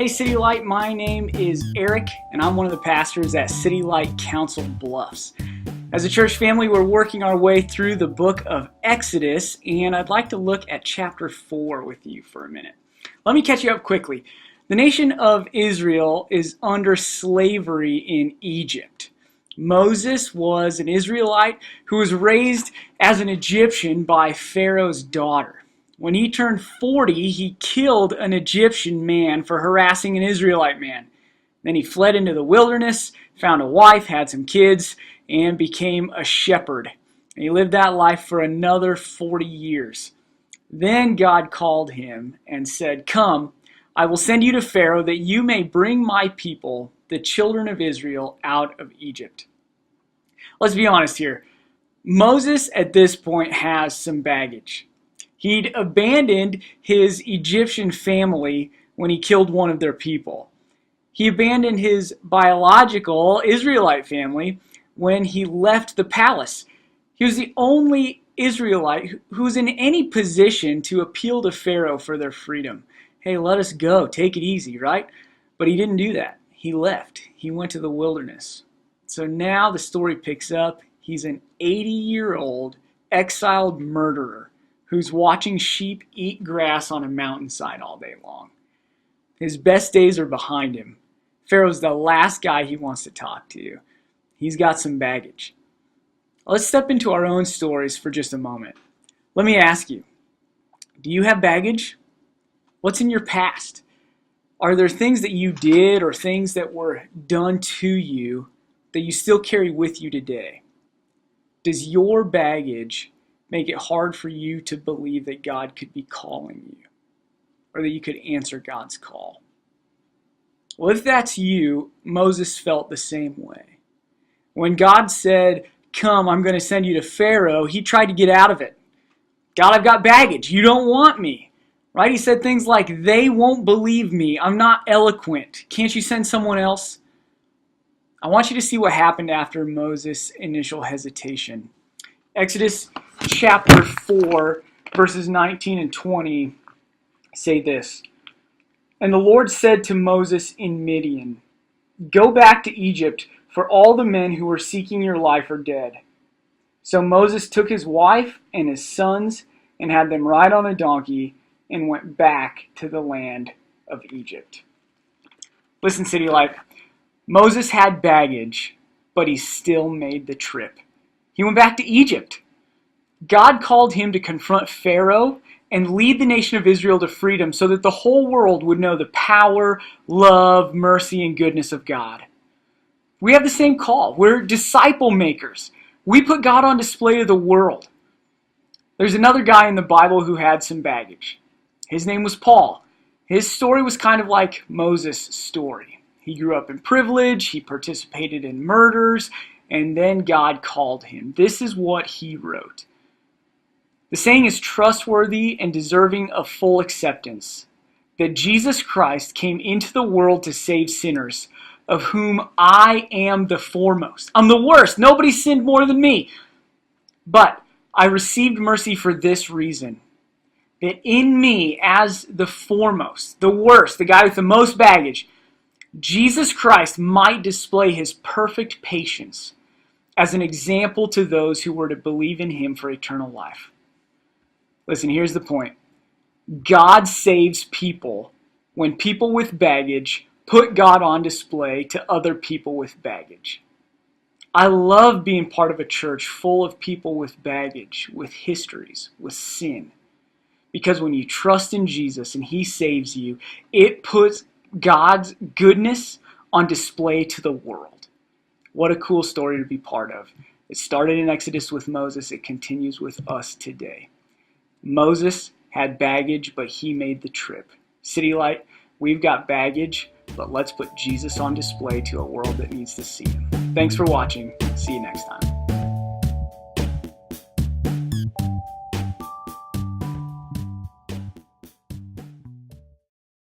Hey Citylight, my name is Eric and I'm one of the pastors at Citylight Council Bluffs. As a church family, we're working our way through the book of Exodus, and I'd like to look at chapter 4 with you for a minute. Let me catch you up quickly. The nation of Israel is under slavery in Egypt. Moses was an Israelite who was raised as an Egyptian by Pharaoh's daughter. When he turned 40, he killed an Egyptian man for harassing an Israelite man. Then he fled into the wilderness, found a wife, had some kids, and became a shepherd. And he lived that life for another 40 years. Then God called him and said, "Come, I will send you to Pharaoh that you may bring my people, the children of Israel, out of Egypt." Let's be honest here. Moses at this point has some baggage. He'd abandoned his Egyptian family when he killed one of their people. He abandoned his biological Israelite family when he left the palace. He was the only Israelite who was in any position to appeal to Pharaoh for their freedom. Hey, let us go, take it easy, right? But he didn't do that. He left. He went to the wilderness. So now the story picks up. He's an 80-year-old exiled murderer who's watching sheep eat grass on a mountainside all day long. His best days are behind him. Pharaoh's the last guy he wants to talk to. He's got some baggage. Let's step into our own stories for just a moment. Let me ask you, do you have baggage? What's in your past? Are there things that you did or things that were done to you that you still carry with you today? Does your baggage make it hard for you to believe that God could be calling you or that you could answer God's call? Well, if that's you, Moses felt the same way. When God said, "Come, I'm going to send you to Pharaoh," he tried to get out of it. "God, I've got baggage. You don't want me." Right? He said things like, "They won't believe me. I'm not eloquent. Can't you send someone else?" I want you to see what happened after Moses' initial hesitation. Exodus chapter 4, verses 19 and 20 say this. "And the Lord said to Moses in Midian, 'Go back to Egypt, for all the men who were seeking your life are dead.' So Moses took his wife and his sons and had them ride on a donkey and went back to the land of Egypt." Listen, Citylight, Moses had baggage, but he still made the trip. He went back to Egypt. God called him to confront Pharaoh and lead the nation of Israel to freedom so that the whole world would know the power, love, mercy, and goodness of God. We have the same call. We're disciple makers. We put God on display to the world. There's another guy in the Bible who had some baggage. His name was Paul. His story was kind of like Moses' story. He grew up in privilege, he participated in murders, and then God called him. This is what he wrote. The saying is trustworthy and deserving of full acceptance, that Jesus Christ came into the world to save sinners, of whom I am the foremost. I'm the worst. Nobody sinned more than me. But I received mercy for this reason, that in me, as the foremost, the worst, the guy with the most baggage, Jesus Christ might display his perfect patience as an example to those who were to believe in him for eternal life. Listen, here's the point. God saves people when people with baggage put God on display to other people with baggage. I love being part of a church full of people with baggage, with histories, with sin. Because when you trust in Jesus and he saves you, it puts God's goodness on display to the world. What a cool story to be part of. It started in Exodus with Moses. It continues with us today. Moses had baggage, but he made the trip. Citylight, we've got baggage, but let's put Jesus on display to a world that needs to see him. Thanks for watching. See you next time.